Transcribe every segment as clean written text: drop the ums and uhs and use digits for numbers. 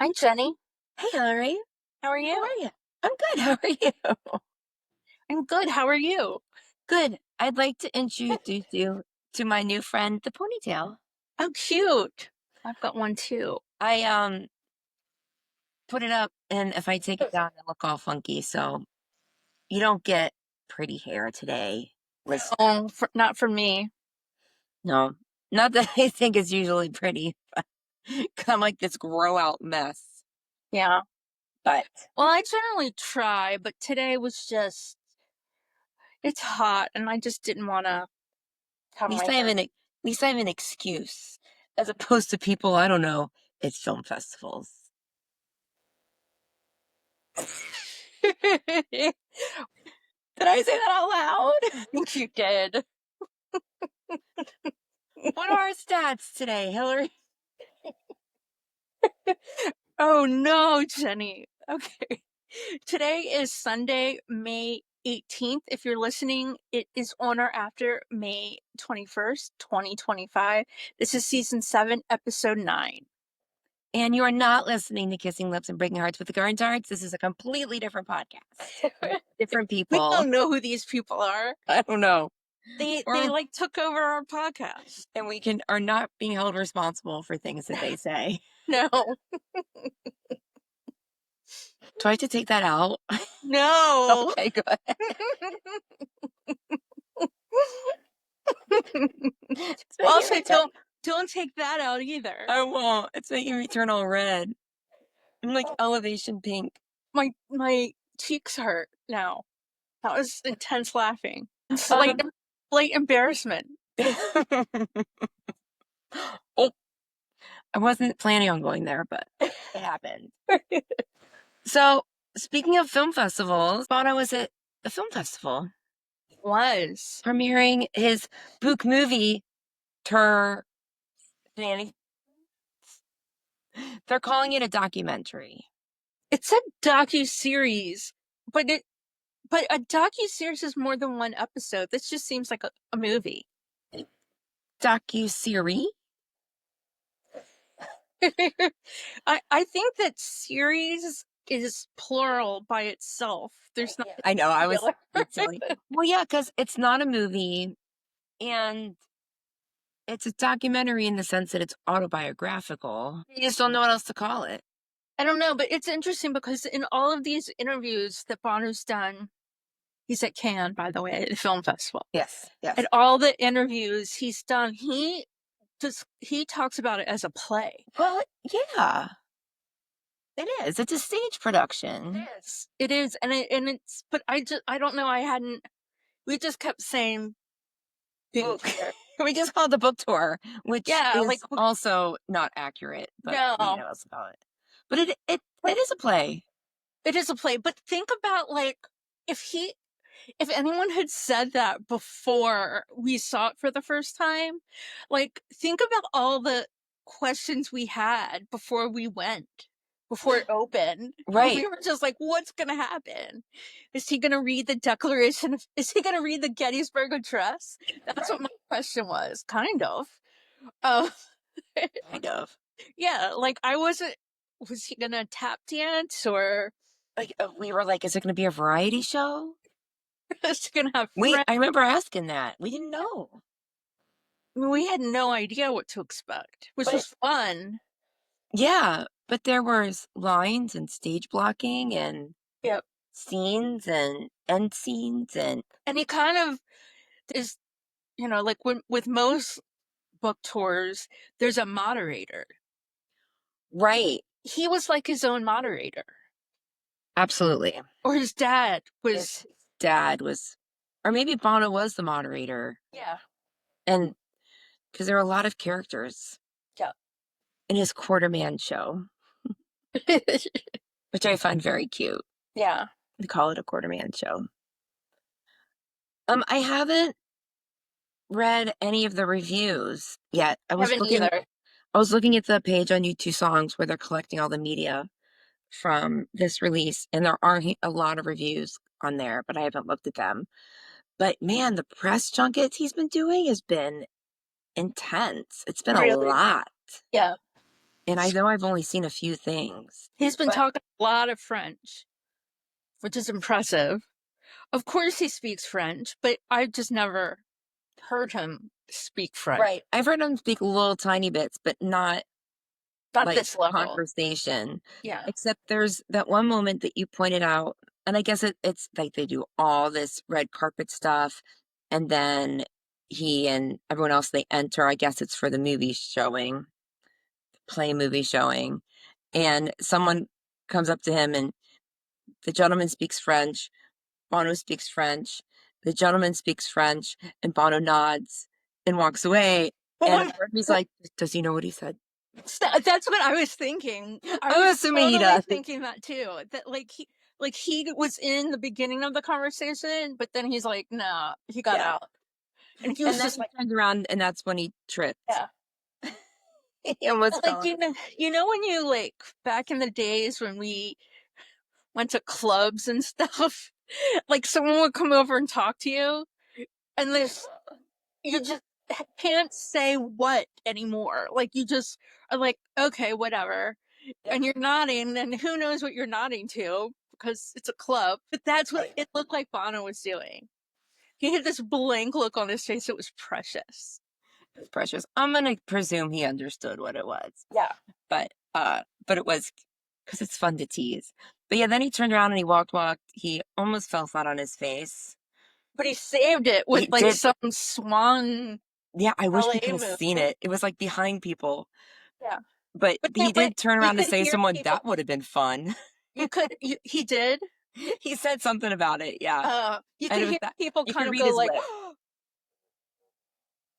Hi, Jenny. Hey, Hillary. How are How you? are you? I'm good. How are you? I'm good. How are you? Good. I'd like to introduce you to my new friend, the ponytail. Oh, cute. I've got one too. I put it up, and if I take it down, it look all funky. So you don't get pretty hair today. Listen, Oh, not for me. no, not that I think it's usually pretty, but 'cause I'm like this grow out mess. Yeah. But Well, I generally try, but today was just, it's hot and I just didn't want to have at least my I have hair. at least I have an excuse, as opposed to people I don't know. It's film festivals. I Did I say that out loud? think you did. What are our stats today, Hillary? Oh no, Jenny. Okay. Today is Sunday, May 18th. If you're listening, it is on or after May 21st, 2025. This is season 7, episode 9. And you are not listening to Kissing Lips and Breaking Hearts with the Garden Tarts. This is a completely different podcast. Different We people. don't know who these people are. I don't know. They Or like took over our podcast. and we can are not being held responsible for things that they say. No. Do I have to take that out? No. Okay, good. It's making Also, me don't take that out either. I won't. It's making me turn all red. I'm like elevation pink. My cheeks hurt now. That was intense laughing. And Um, slight embarrassment. oh, I wasn't planning on going there, but it happened. So, speaking of film festivals, Bono was at a film festival Was. premiering his book movie, Tur. Nanny. They're calling it a documentary. It's a docu-series, but a docu-series is more than one episode. This just seems like a movie. Docu-series? I think that series is plural by itself. There's not I know, I was singular. it's silly. Well, yeah, because it's not a movie and it's a documentary in the sense that it's autobiographical. You just don't know what else to call it. I don't know, but it's interesting because in all of these interviews that Bono's done, he's at Cannes, by the way, at the film festival. Yes, yes. At all the interviews he's done, he talks about it as a play. Well, yeah, it is. It's a stage production. It is, and it's. But I don't know. I hadn't. We just kept saying book. We just call it the book tour, which Yeah, is also not accurate, but you know no, what else to call it. But it is a play. it is a play. But think about if he if anyone had said that before we saw it for the first time, think about all the questions we had before we went, before it opened. Right. We were just like, what's going to happen? Is he going to read the Declaration is he going to read the Gettysburg Address? That's what my question was, kind of. Um, Kind of. yeah, was he going to tap dance or Like we were like, is it going to be a variety show? is he going to have I friends? remember asking that. We didn't know. We had no idea what to expect, which was fun. Yeah, but there was lines and stage blocking and Yep. scenes and end scenes and And he kind of is, like when with most book tours, there's a moderator. right. He was like his own moderator. Absolutely. Or his dad was. His dad was, or maybe Bono was the moderator. Yeah. And because there are a lot of characters Yeah. in his Quarterman show, which I find very cute. Yeah. They call it a Quarterman show. I haven't read any of the reviews yet. I Haven't either. was looking at the page on YouTube Songs where they're collecting all the media from this release, and there aren't a lot of reviews on there, but I haven't looked at them. But man, the press junkets he's been doing has been intense. It's been a Really? lot. Yeah. And I know I've only seen a few things, He's been but talking a lot of French, which is impressive. Of course, he speaks French, but I've just never heard him speak French. right. I've heard him speak little tiny bits, but not Not like this level. conversation. Yeah. Except there's that one moment that you pointed out, and I guess it's like they do all this red carpet stuff, and then he and everyone else they enter. I guess it's for the movie showing, play movie showing, and someone comes up to him, and the gentleman speaks French. Bono speaks French. The gentleman speaks French, and Bono nods and walks away. And Well, he's like, "Does he know what he said?" that's what I was thinking. I I'm was assuming he totally does. thinking that too. That like he was in the beginning of the conversation, but then he's like, nah, he got Yeah. out. And he And was then just he like, turned around, and that's when he tripped. yeah. He almost Like, fell. you know when you like back in the days when we went to clubs and stuff, like someone would come over and talk to you, and this you just can't say what anymore. Like you just are like, okay, whatever. Yep. And you're nodding, and who knows what you're nodding to because it's a club. But that's what Right. it looked like Bono was doing. He had this blank look on his face. It was precious. It was precious. I'm gonna presume he understood what it was, Yeah. but it was because it's fun to tease. But yeah, then he turned around and he walked. He almost fell flat on his face. But he saved it with He like did. some swan Yeah, I wish we ballet could have move. seen it. It was like behind people, Yeah. but But he did turn you around to could say hear someone people. that would have been fun. He did. He said something about it, yeah. You And could it was hear that people you kind could of read go his like, lips.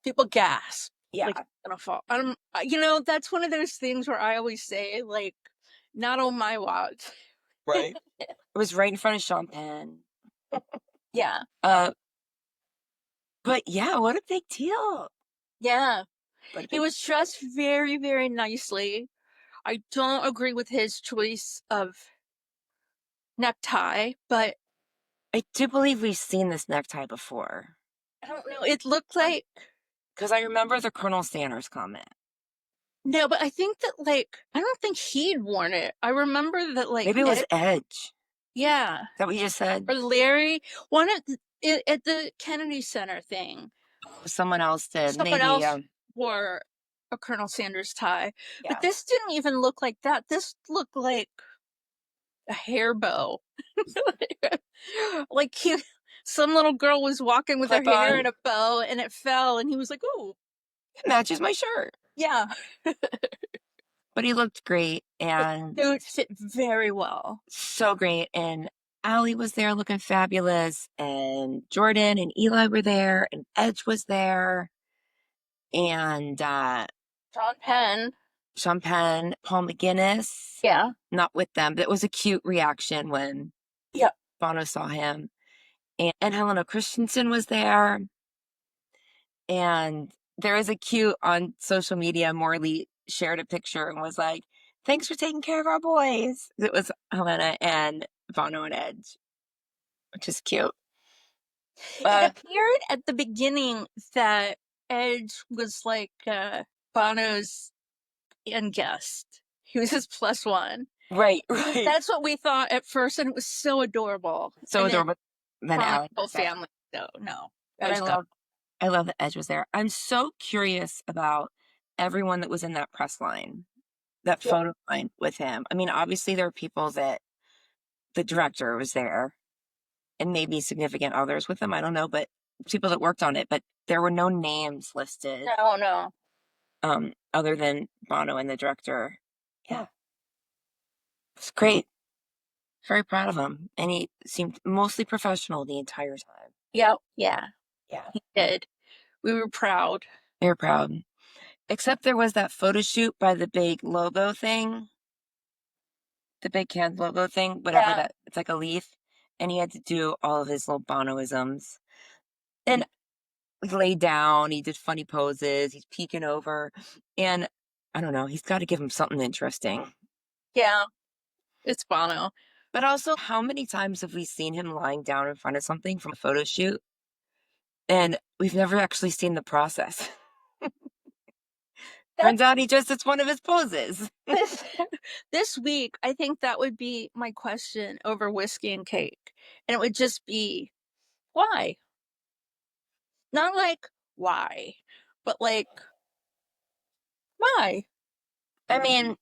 people gasp, like Yeah, it's gonna fall. That's one of those things where I always say, like, not on my watch. right. It was right in front of Champagne. Yeah, Uh, but yeah, what a big deal. yeah. What a He big was dressed very, very nicely. I don't agree with his choice of necktie, but I do believe we've seen this necktie before. I don't know. It looked like Because I remember the Colonel Sanders comment. no, but I think that like I don't think he'd worn it. I remember that like Maybe it was Ed, Edge. Is yeah, that what you just said? or Larry, one at the Kennedy Center thing. Someone else did. Someone Maybe, else wore a Colonel Sanders tie, but yeah. this didn't even look like that. This looked like a hair bow. Like some little girl was walking with her Clip hair on. in a bow and it fell, and he was like, "Ooh, It matches my shirt. yeah." But he looked great The and suit fit very well. so great. And Allie was there looking fabulous. And Jordan and Eli were there. And Edge was there. And Sean Penn, Champagne, Paul McGinnis, yeah, not with them, but it was a cute reaction when yeah, Bono saw him. And Helena Christensen was there. And there was a cute on social media. Morley shared a picture and was like, "Thanks for taking care of our boys." It was Helena and Bono and Edge, which is cute. it Uh, appeared at the beginning that Edge was like Bono's and guest. He was his plus one. right, right. That's what we thought at first, and it was so adorable. So And then adorable. Then Bono's Allie whole was there. family. No, no, But Edge got. I love that Edge was there. I'm so curious about everyone that was in that press line, that Yeah. photo line with him. I mean, obviously there are people that the director was there and maybe significant others with them. I don't know, but people that worked on it, but there were no names listed, No, no. other than Bono and the director. Yeah, it's great. Very proud of him. And he seemed mostly professional the entire time. Yep. Yeah, Yeah. he did. We were proud. Very proud. Except there was that photo shoot by the big logo thing, the big can logo thing, whatever Yeah. that, it's like a leaf. And he had to do all of his little Bonoisms. And he laid down, he did funny poses, he's peeking over. And I don't know, he's got to give him something interesting. Yeah. It's Bono. But also, how many times have we seen him lying down in front of something from a photo shoot? And we've never actually seen the process. Turns out it's one of his poses. this this week, I think that would be my question over whiskey and cake. And it would just be, why? Not like why, but like why? I mean,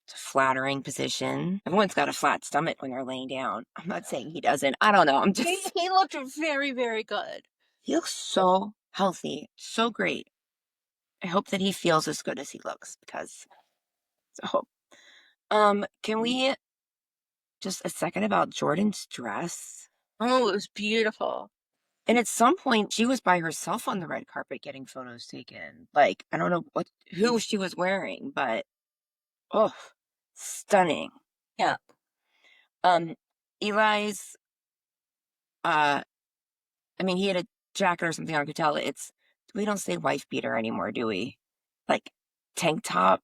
it's a flattering position. Everyone's got a flat stomach when they're laying down. I'm not saying he doesn't. I don't know. I'm He just, he looked very, very good. he looks so healthy, so great. I hope that he feels as good as he looks because it's a hope. Can we just a second about Jordan's dress? Oh, it was beautiful. And at some point, she was by herself on the red carpet getting photos taken. Like, I don't know who she was wearing, but oh, stunning. Yeah. Um, Eli's, uh, I mean, he had a jacket or something. I could tell we don't say wife beater anymore, do we? Like tank top,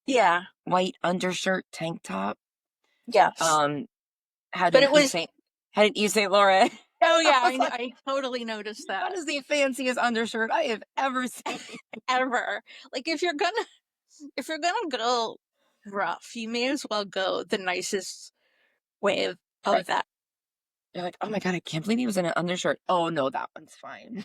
Yeah. white undershirt, tank top. Yes. Um, how But did it Yves was, Saint, how did Yves Saint Laurent? oh I yeah, was like, I totally noticed that that. is the fanciest undershirt I have ever seen. Ever. Like if you're gonna go rough, you may as well go the nicest way of Right. that. You're like, oh my God, I can't believe he was in an undershirt. Oh no, that one's fine.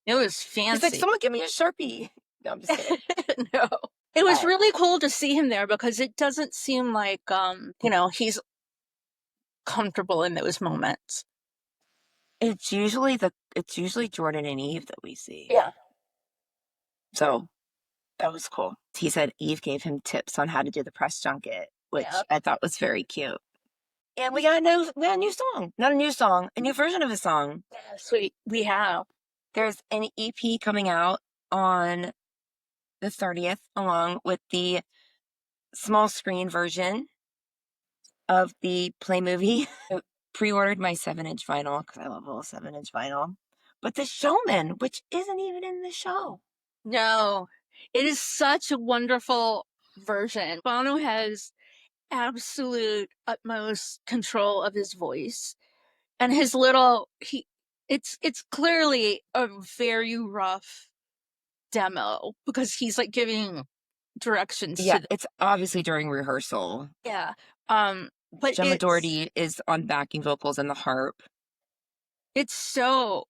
It was He's like, fancy. someone give me a Sharpie. No, I'm just kidding. No. It was But really cool to see him there because it doesn't seem like he's comfortable in those moments. it's usually Jordan and Eve that we see. Yeah. So that was cool. He said Eve gave him tips on how to do the press junket, which Yeah. I thought was very cute. And we got a new song. Not a new song, a new version of a song. Yes, we have. There's an EP coming out on the 30th, along with the small screen version of the Play movie. I pre-ordered my 7-inch vinyl because I love a little 7-inch vinyl. But the Showman, which isn't even in the show. No, it is such a wonderful version. Bono has absolute utmost control of his voice. And his little he it's clearly a very rough demo because he's like giving directions Yeah, to the, it's obviously during rehearsal. yeah. But Gemma Doherty is on backing vocals and the harp. it's so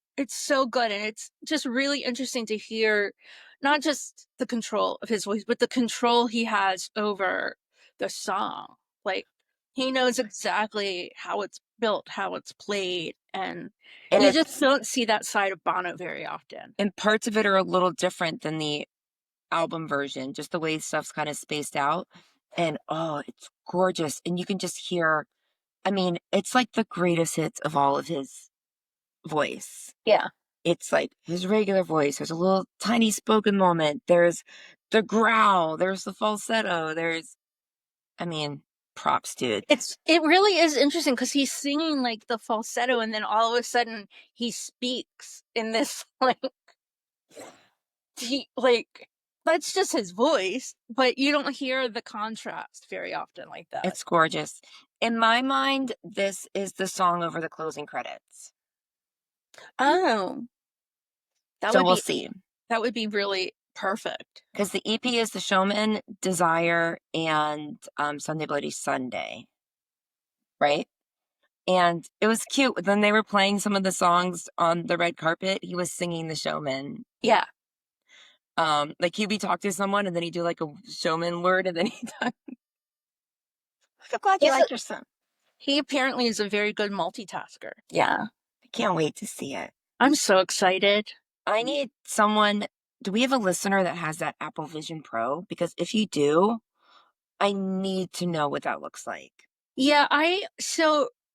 good, and it's just really interesting to hear not just the control of his voice, but the control he has over the song. Like he knows exactly how it's built, how it's played, and And you just it's don't see that side of Bono very often. and parts of it are a little different than the album version, just the way stuff's kind of spaced out. And oh, it's gorgeous. And you can just hear, I mean, it's like the greatest hits of all of his voice. Yeah. It's like his regular voice. There's a little tiny spoken moment. There's the growl. There's the falsetto. I mean, props, dude. It really is interesting because he's singing like the falsetto and then all of a sudden he speaks in this like that's just his voice, but you don't hear the contrast very often like that. It's gorgeous. In my mind, this is the song over the closing credits. Oh, that So would we'll be see. that would be really perfect. Because the EP is The Showman, Desire, and Sunday Bloody Sunday, right? And it was cute. When they were playing some of the songs on the red carpet, he was singing The Showman. Yeah. Like he'd be talking to someone and then he'd do like a showman word and then he'd talk. I'm glad you He's a, like your son. he apparently is a very good multitasker. Yeah. I can't wait to see it. I'm so excited. I need someone. Do we have a listener that has that Apple Vision Pro? Because if you do, I need to know what that looks like. Yeah, I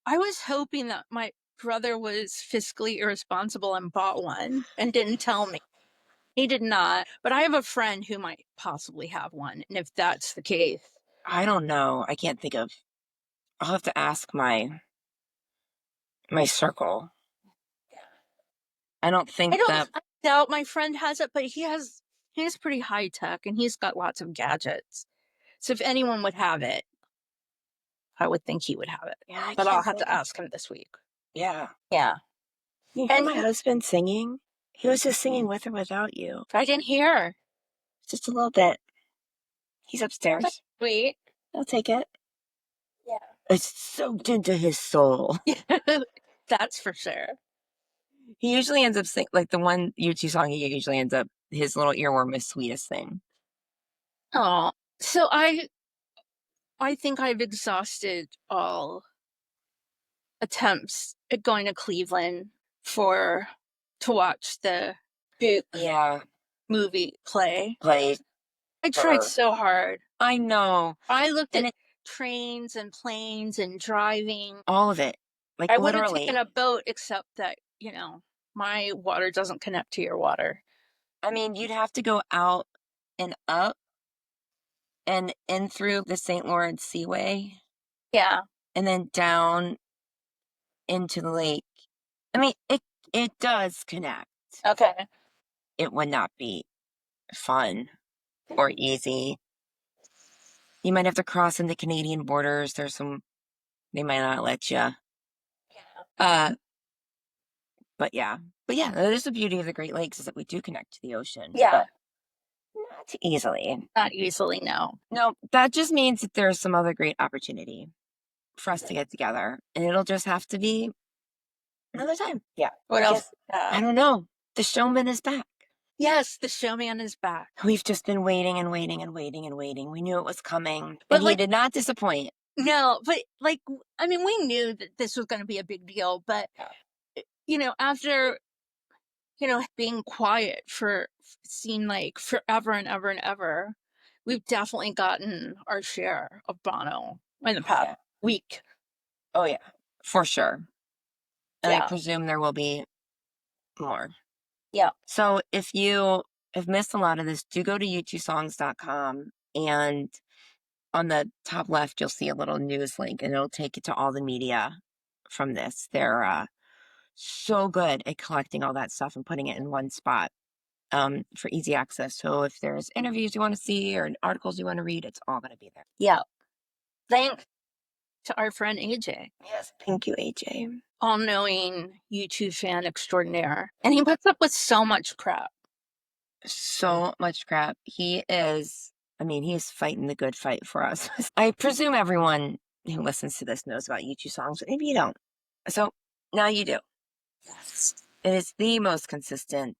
was hoping that my brother was fiscally irresponsible and bought one and didn't tell me. He did not, but I have a friend who might possibly have one, and if that's the case, I don't know. I can't think of. I'll have to ask my circle. I don't think that I doubt my friend has it, but he's pretty high tech and he's got lots of gadgets. So if anyone would have it, I would think he would have it. yeah, I But I'll can't have think to of ask him this week. yeah. Yeah. You hear And my husband singing? He was just singing with or without you. I didn't hear. Just a little bit. He's upstairs. Sweet. I'll take it. Yeah. It's soaked into his soul. That's for sure. He usually ends up singing, like the one U2 song he usually ends up, his little earworm is Sweetest Thing. Oh, so I think I've exhausted all attempts at going to Cleveland for to watch the boot Yeah, movie play. play I tried her. so hard. I know. I looked And at it, trains and planes and driving. all of it. Like I would have taken literally. a boat, except that, my water doesn't connect to your water. I mean, you'd have to go out and up and in through the St. Lawrence Seaway Yeah. and then down into the lake. I mean, it does connect. Okay. It would not be fun or easy. You might have to cross into Canadian borders. They might not let you. Uh, but yeah. But yeah, that is the beauty of the Great Lakes is that we do connect to the ocean, Yeah. but not easily. Not easily, no. No, that just means that there's some other great opportunity for us to get together. And it'll just have to be another time. Yeah. What else? Because I don't know. The showman is back. Yes, the showman is back. We've just been waiting and waiting and waiting and waiting. We knew it was coming, But and he did not disappoint. no, but I mean, we knew that this was going to be a big deal, but after being quiet for seemed like forever and ever and ever, we've definitely gotten our share of Bono in the past Yeah. week. Oh yeah, for sure. And I Yeah. presume there will be more. Yeah. So if you have missed a lot of this, do go to u2songs.com, and on the top left you'll see a little news link and it'll take you to all the media from this. They're so good at collecting all that stuff and putting it in one spot for easy access. So if there's interviews you want to see or articles you want to read, it's all going to be there. Yeah. Thanks to our friend AJ, Yes, thank you, AJ. all-knowing YouTube fan extraordinaire. And he puts up with so much crap. So much crap. He is, I mean, he is fighting the good fight for us. I presume everyone who listens to this knows about YouTube songs, but maybe you don't. So now you do. It is the most consistent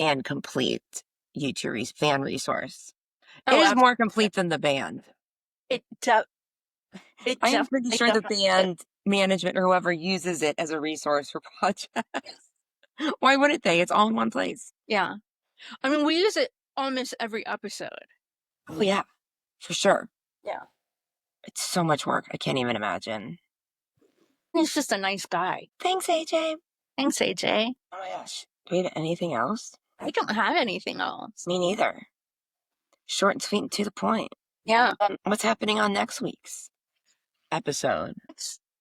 and complete YouTube fan resource. It Oh, is more complete than the band. it de- it I am pretty definitely sure the definitely band management or whoever uses it as a resource for projects. Why wouldn't they? It's all in one place. Yeah. I mean, we use it almost every episode. Oh, yeah, for sure. Yeah. It's so much work. I can't even imagine. He's just a nice guy. Thanks, AJ. Thanks, AJ. Oh my gosh. Do we have anything else? I don't have anything else. Me neither. Short and sweet and to the point. Yeah. What's happening on next week's episode?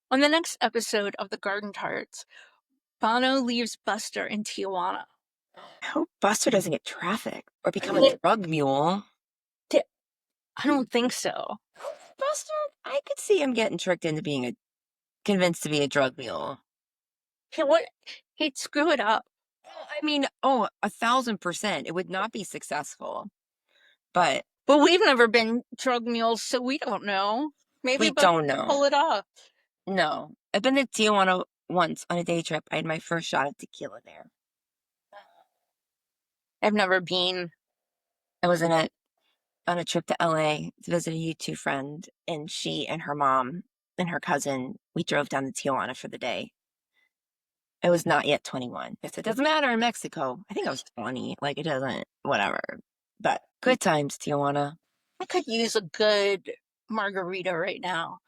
On the next episode of The Garden Tarts, Bono leaves Buster in Tijuana. I hope Buster doesn't get trafficked or become a drug mule. I don't think so. Buster, I could see him getting tricked into being convinced to be a drug mule. He'd screw it up. I mean, 1,000%. It would not be successful. But we've never been drug mules, so we don't know. Maybe we don't know. Pull it off. No. I've been to Tijuana once on a day trip. I had my first shot of tequila there. I've never been. I was on a trip to LA to visit a U2 friend, and she and her mom and her cousin, we drove down to Tijuana for the day. I was not yet 21. It doesn't matter in Mexico. I think I was 20. Like, it doesn't, whatever. But good times, Tijuana. I could use a good margarita right now.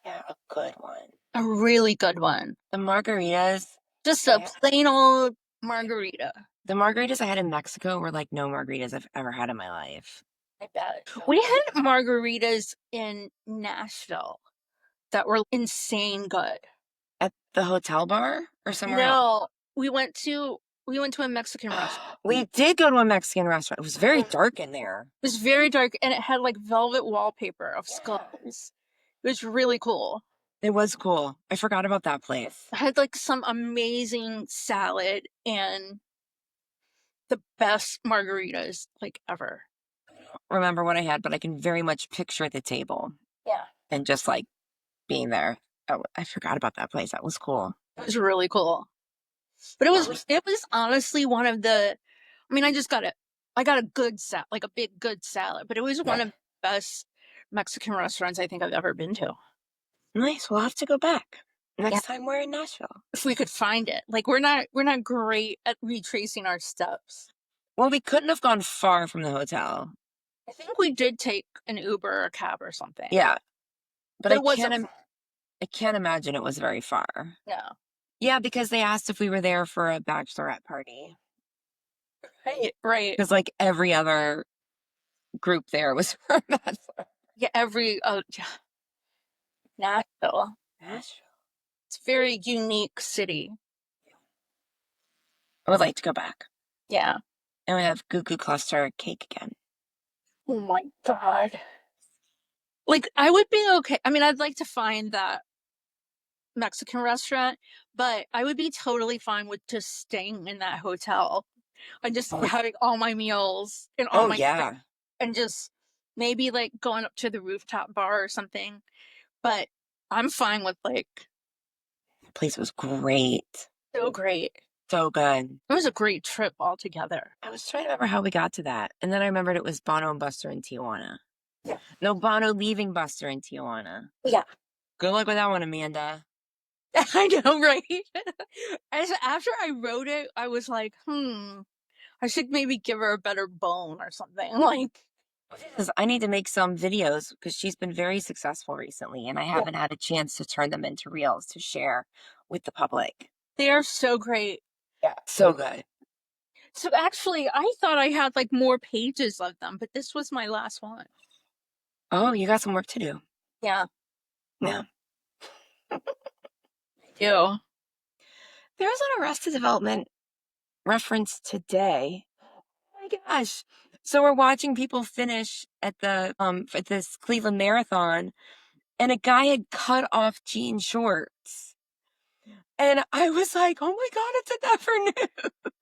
Yeah, a good one. A really good one. The margaritas. Just a plain old margarita. The margaritas I had in Mexico were like no margaritas I've ever had in my life. I bet. We had margaritas in Nashville that were insane good. At the hotel bar or somewhere else? No, we went to a Mexican restaurant. We did go to a Mexican restaurant. It was very dark in there. It was very dark, and it had like velvet wallpaper of skulls. It was really cool. It was cool. I forgot about that place. It had like some amazing salad, and the best margaritas like ever. Remember what I had, but I can very much picture the table Yeah. and just like being there. Oh, I forgot about that place. That was cool. It was really cool. But it was honestly one of the I mean, I got a good like a big good salad, but it was one of the best Mexican restaurants I think I've ever been to. Nice. We'll have to go back Yeah. next time we're in Nashville. If we could find it. Like we're not great at retracing our steps. Well, we couldn't have gone far from the hotel. I think we did take an Uber or a cab or something. Yeah, but But it wasn't far. I can't imagine it was very far. No. Yeah, because they asked if we were there for a bachelorette party. Right, right. Because like every other group there was for a bachelor. Yeah, yeah. Nashville. Nashville. It's a very unique city. I would like to go back. Yeah. And we have Goo Goo Cluster cake again. Oh my God. Like I would be okay. I mean, I'd like to find that Mexican restaurant, but I would be totally fine with just staying in that hotel and just having all my meals and all Oh my yeah. and just maybe like going up to the rooftop bar or something. But I'm fine with like The place was great. so great. So good. It was a great trip altogether. I was trying to remember how we got to that. And then I remembered it was Bono and Buster in Tijuana. Yeah. No, Bono leaving Buster in Tijuana. Yeah. Good luck with that one, Amanda. I know, right? After I wrote it, I was like, I should maybe give her a better bone or something. Like, Because I need to make some videos because she's been very successful recently and I haven't had a chance to turn them into reels to share with the public. they are so great. Yeah. So good. So actually, I thought I had like more pages of them, but this was my last one. Oh, you got some work to do. Yeah, Yeah. I do. There was an Arrested Development reference today. Oh my gosh. So we're watching people finish at this Cleveland Marathon and a guy had cut off jean shorts. And I was like, oh my God, it's a never knew.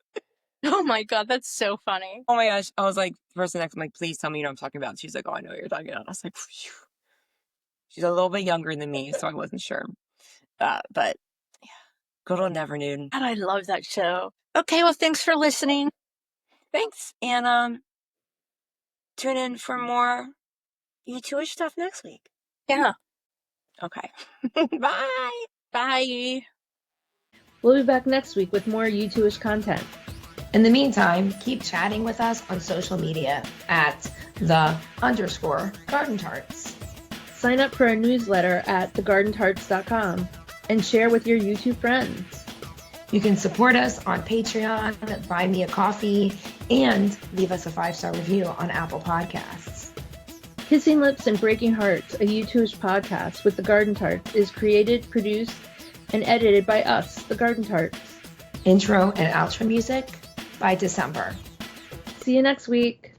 Oh my God, that's so funny. Oh my gosh. I was like, the person next, I'm like, please tell me you know what I'm talking about. She's like, oh, I know what you're talking about. I was like, phew. She's a little bit younger than me, so I wasn't sure. But yeah, good old Never Knew. God, I love that show. Okay, well, thanks for listening. Thanks. And tune in for more U2ish stuff next week. Yeah. Okay. Bye. Bye. We'll be back next week with more U2ish content. In the meantime, keep chatting with us on social media at _Garden Tarts. Sign up for our newsletter at thegardentarts.com and share with your YouTube friends. You can support us on Patreon, buy me a coffee, and leave us a 5-star review on Apple Podcasts. Kissing Lips and Breaking Hearts, a U2ish podcast with the Garden Tarts, is created, produced, and edited by us, the Garden Tarts. Intro and outro music by December. See you next week.